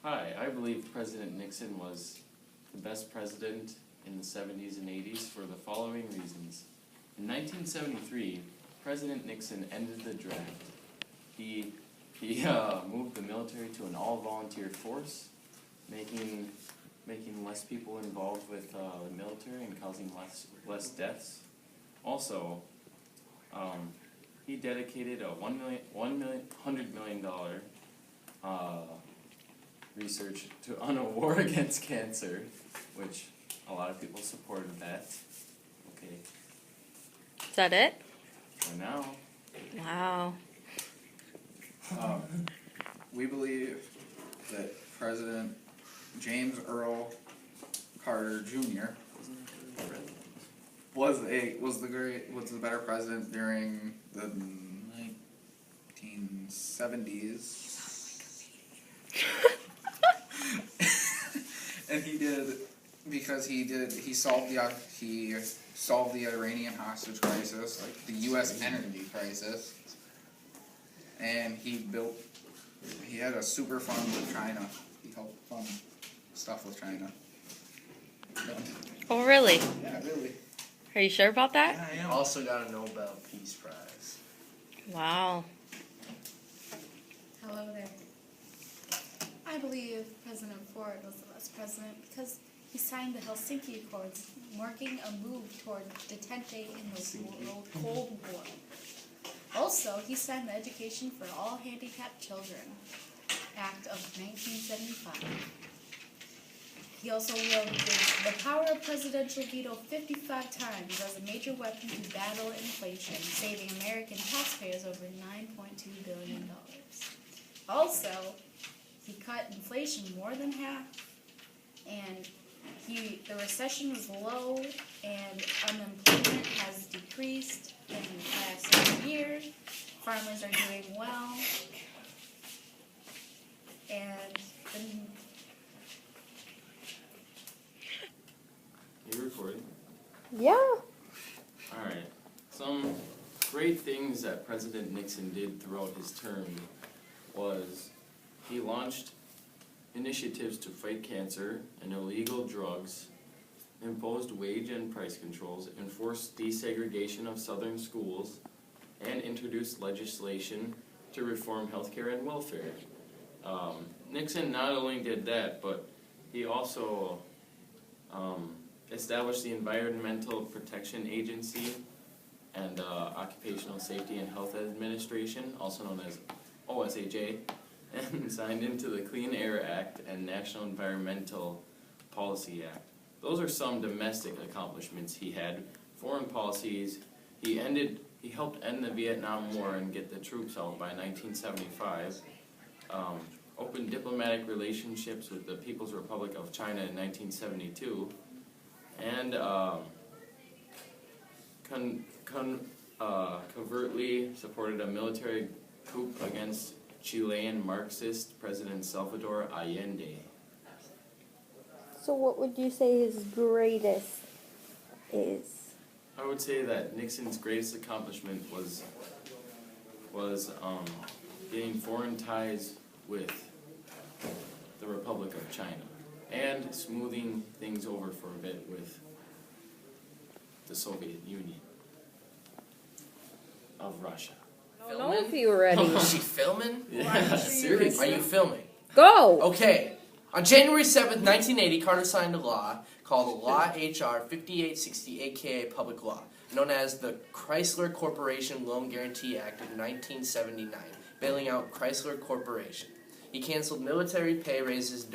Hi, I believe President Nixon was the best president in the 70s and 80s for the following reasons. In 1973, President Nixon ended the draft. He moved the military to an all-volunteer force, making less people involved with the military and causing less deaths. Also, he dedicated a $100 million research on a war against cancer, which a lot of people supported that. Okay, Is that it? for now. Wow. We believe that President James Earl Carter Jr. was the better president during the 1970s. And he solved the Iranian hostage crisis, like the U.S. energy crisis, and he had a super fund with China. He helped fund stuff with China. Oh, really? Yeah, really. Are you sure about that? Yeah, I am. Also got a Nobel Peace Prize. Wow. Hello there. I believe President Ford was the best president because he signed the Helsinki Accords, marking a move toward detente in the World Cold War. Also, he signed the Education for All Handicapped Children Act of 1975. He also wielded the power of presidential veto 55 times as a major weapon to battle inflation, saving American taxpayers over $9.2 billion. Also, he cut inflation more than half, and the recession was low, and unemployment has decreased in the last year. Farmers are doing well, and You recording? Yeah. Alright. Some great things that President Nixon did throughout his term was he launched initiatives to fight cancer and illegal drugs, imposed wage and price controls, enforced desegregation of southern schools, and introduced legislation to reform healthcare and welfare. Nixon not only did that, but he also established the Environmental Protection Agency and Occupational Safety and Health Administration, also known as OSHA, and signed into the Clean Air Act and National Environmental Policy Act. Those are some domestic accomplishments he had. Foreign policies, he helped end the Vietnam War and get the troops out by 1975. Opened diplomatic relationships with the People's Republic of China in 1972. And covertly supported a military coup against Chilean Marxist President Salvador Allende. So what would you say his greatest is? I would say that Nixon's greatest accomplishment was getting foreign ties with the Republic of China and smoothing things over for a bit with the Soviet Union of Russia. I don't know if you were ready. Is she filming? Yeah, seriously. Are you filming? Go! Okay. On January 7th, 1980, Carter signed a law called Law H.R. 5860, aka Public Law, known as the Chrysler Corporation Loan Guarantee Act of 1979, bailing out Chrysler Corporation. He canceled military pay raises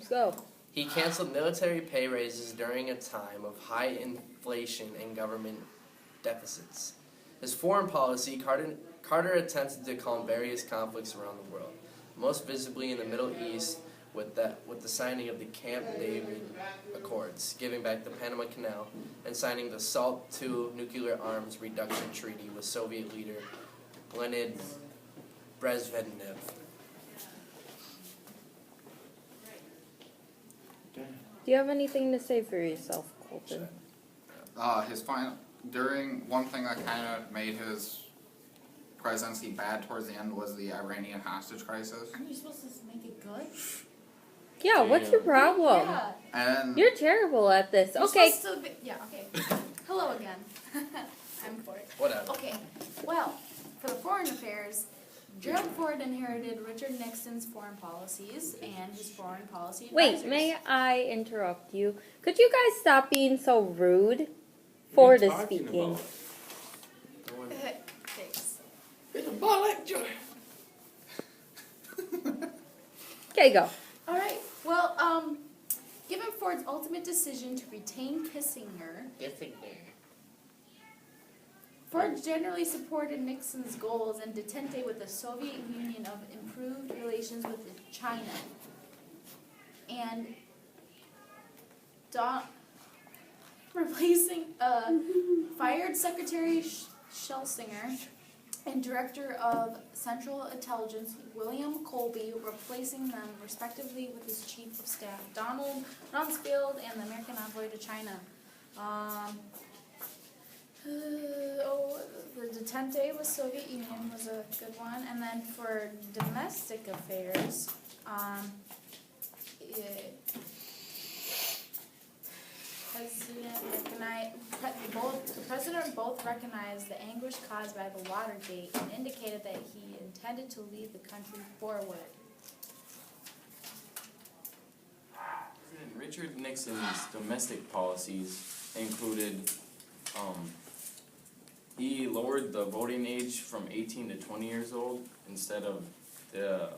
Go. He canceled military pay raises during a time of high inflation and government deficits. His foreign policy, Carter attempted to calm various conflicts around the world, most visibly in the Middle East with the signing of the Camp David Accords, giving back the Panama Canal, and signing the SALT II nuclear arms reduction treaty with Soviet leader Leonid Brezhnev. Do you have anything to say for yourself, Colton? One thing that kind of made his presidency bad towards the end was the Iranian hostage crisis. Aren't you supposed to make it good? Yeah, what's your problem? Yeah. And You're terrible at this. You're Okay. supposed to be, yeah, okay. Hello again. I'm for it. Whatever. Okay, well, for the foreign affairs, Gerald Ford inherited Richard Nixon's foreign policies and his foreign policy advisors. Wait, may I interrupt you? Could you guys stop being so rude? Ford is speaking. Thanks. It's a ball lecture. Okay, go. Alright, well, given Ford's ultimate decision to retain Kissinger, Ford generally supported Nixon's goals and detente with the Soviet Union of improved relations with China. And replacing fired Secretary Schlesinger and Director of Central Intelligence William Colby, replacing them respectively with his Chief of Staff Donald Rumsfeld and the American envoy to China. The detente with Soviet Union was a good one, and then for domestic affairs, the president both recognized the anguish caused by the Watergate and indicated that he intended to lead the country forward. President Richard Nixon's domestic policies included, he lowered the voting age from 18 to 20 years old instead of the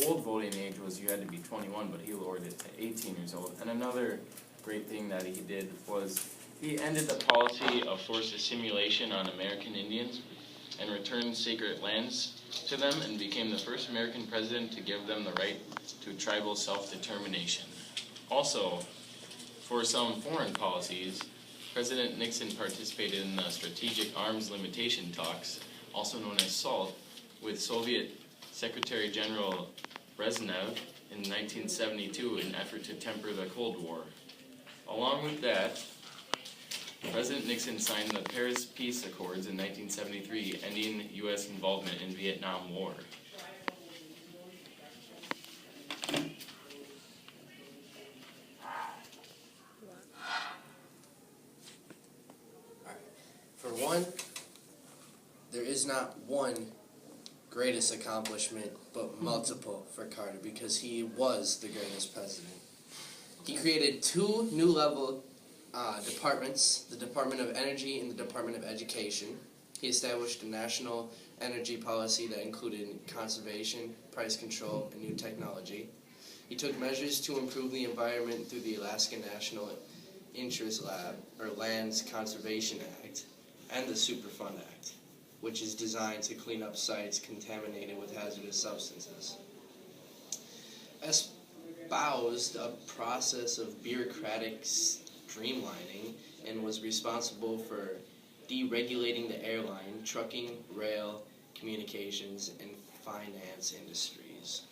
old voting age was you had to be 21, but he lowered it to 18 years old. And another great thing that he did was he ended the policy of forced assimilation on American Indians and returned sacred lands to them and became the first American president to give them the right to tribal self-determination. Also, for some foreign policies, President Nixon participated in the Strategic Arms Limitation talks, also known as SALT, with Soviet Secretary General Brezhnev in 1972 in an effort to temper the Cold War. Along with that, President Nixon signed the Paris Peace Accords in 1973, ending U.S. involvement in Vietnam War. For one, there is not one greatest accomplishment, but multiple for Carter, because he was the greatest president. He created two new level departments, the Department of Energy and the Department of Education. He established a national energy policy that included conservation, price control, and new technology. He took measures to improve the environment through the Alaska National Interest Lab, or Lands Conservation Act, and the Superfund Act, which is designed to clean up sites contaminated with hazardous substances. Espoused a process of bureaucratic streamlining and was responsible for deregulating the airline, trucking, rail, communications, and finance industries.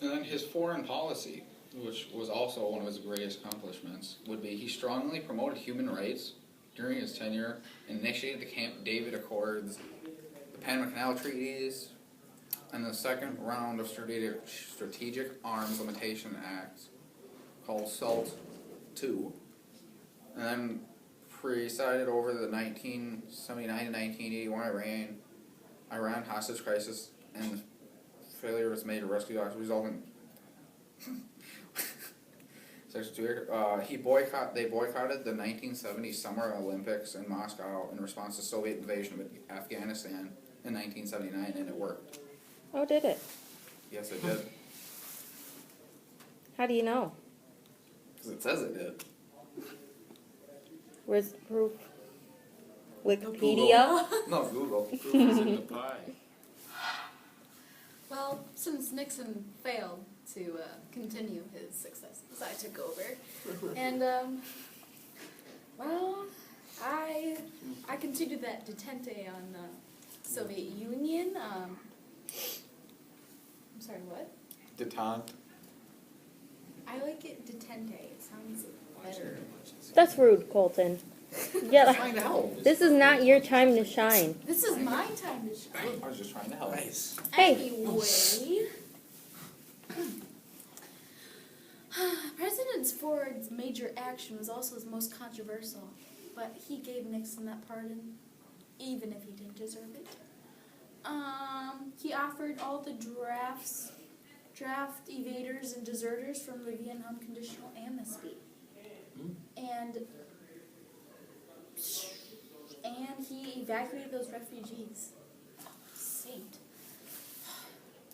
And then his foreign policy, which was also one of his greatest accomplishments, would be he strongly promoted human rights during his tenure and initiated the Camp David Accords, the Panama Canal Treaties, and the second round of Strategic Arms Limitation Act called SALT II, and then presided over the 1979 to 1981 Iran hostage crisis, and failure was made to rescue hostages, resulting they boycotted the 1970 Summer Olympics in Moscow in response to Soviet invasion of Afghanistan in 1979, and it worked. Oh, did it? Yes, it did. How do you know? Because it says it did. Where's the proof? Wikipedia? No, Google. Proof is in the pie. Well, since Nixon failed to continue his successes, I took over. And, well, I continued that detente on the Soviet Union. I'm sorry, what? Detente. I like it detente. It sounds better. That's rude, Colton. Yeah, Trying to help. this is not your time to shine. This is my time to shine. I was just trying to help. Nice. Hey. Anyway. President Ford's major action was also his most controversial, but he gave Nixon that pardon, even if he didn't deserve it. He offered all the draft evaders and deserters from the Vietnam conditional amnesty. And he evacuated those refugees. Saint.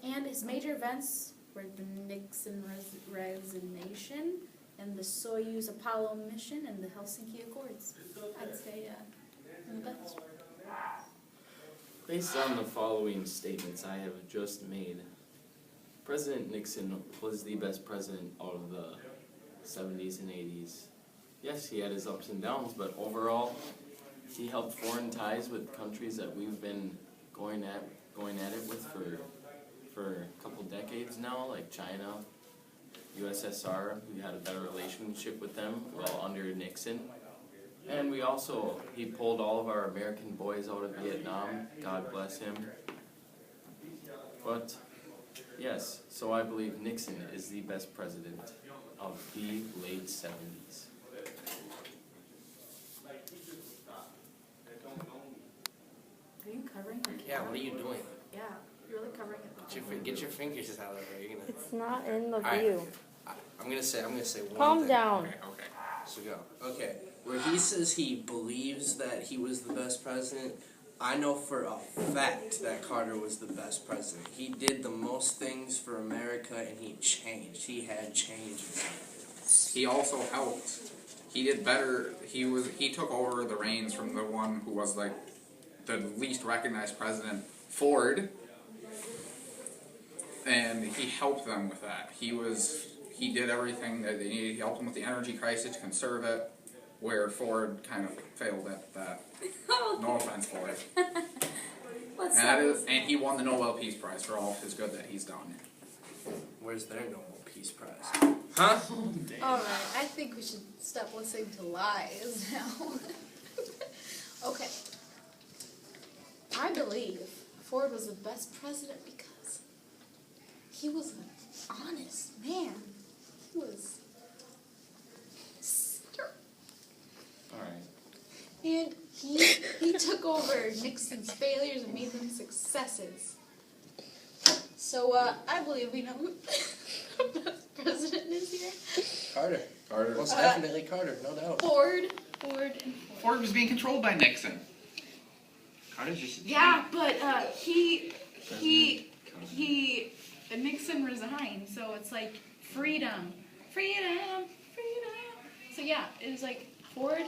And his major events were the Nixon resignation and the Soyuz Apollo mission and the Helsinki Accords. I'd say the best. Based on the following statements I have just made, President Nixon was the best president out of the 70s and 80s. Yes, he had his ups and downs, but overall, he helped foreign ties with countries that we've been going at it with for a couple decades now, like China, USSR. We had a better relationship with them, well, under Nixon. And he pulled all of our American boys out of Vietnam. God bless him. But, yes, so I believe Nixon is the best president of the late 70s. Are you covering it? Yeah, what are you doing? Yeah, you're really covering it. Get your fingers out of there. You're gonna. It's not in the Alright. view. I'm gonna say one Calm thing. down. Okay. So go. Okay. Where he says he believes that he was the best president, I know for a fact that Carter was the best president. He did the most things for America, and he changed. He had change. He also helped. He did better. He took over the reins from the one who was like the least recognized president, Ford, and he helped them with that. He did everything that they needed. He helped them with the energy crisis to conserve it, where Ford kind of failed at that. No offense, Ford. And he won the Nobel Peace Prize for all of his good that he's done. Where's their Nobel Peace Prize? Huh? Alright, I think we should stop listening to lies now. Okay. I believe Ford was the best president because he was an honest man. He was Alright. and he took over Nixon's failures and made them successes. So I believe we know who the best president is here. Carter. Most definitely Carter, no doubt. Ford. Ford was being controlled by Nixon. Carter's just Yeah, but Nixon resigned, so it's like freedom. So yeah, it was like Ford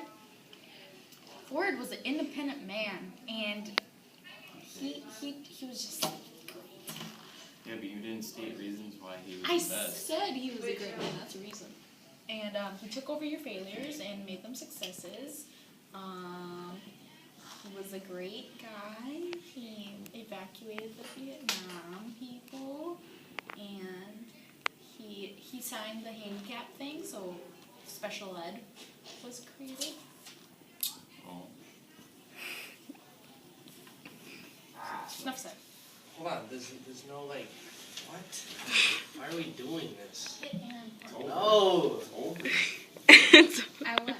was an independent man, and he was just Yeah, but you didn't state reasons why he was I the best. said he was a great man, that's the reason. And he took over your failures and made them successes. He was a great guy. He evacuated the Vietnam people, and he signed the handicap thing, so special ed was created. Oh. Enough said. Hold on, there's no like, what? Why are we doing this? And No! Over. I went.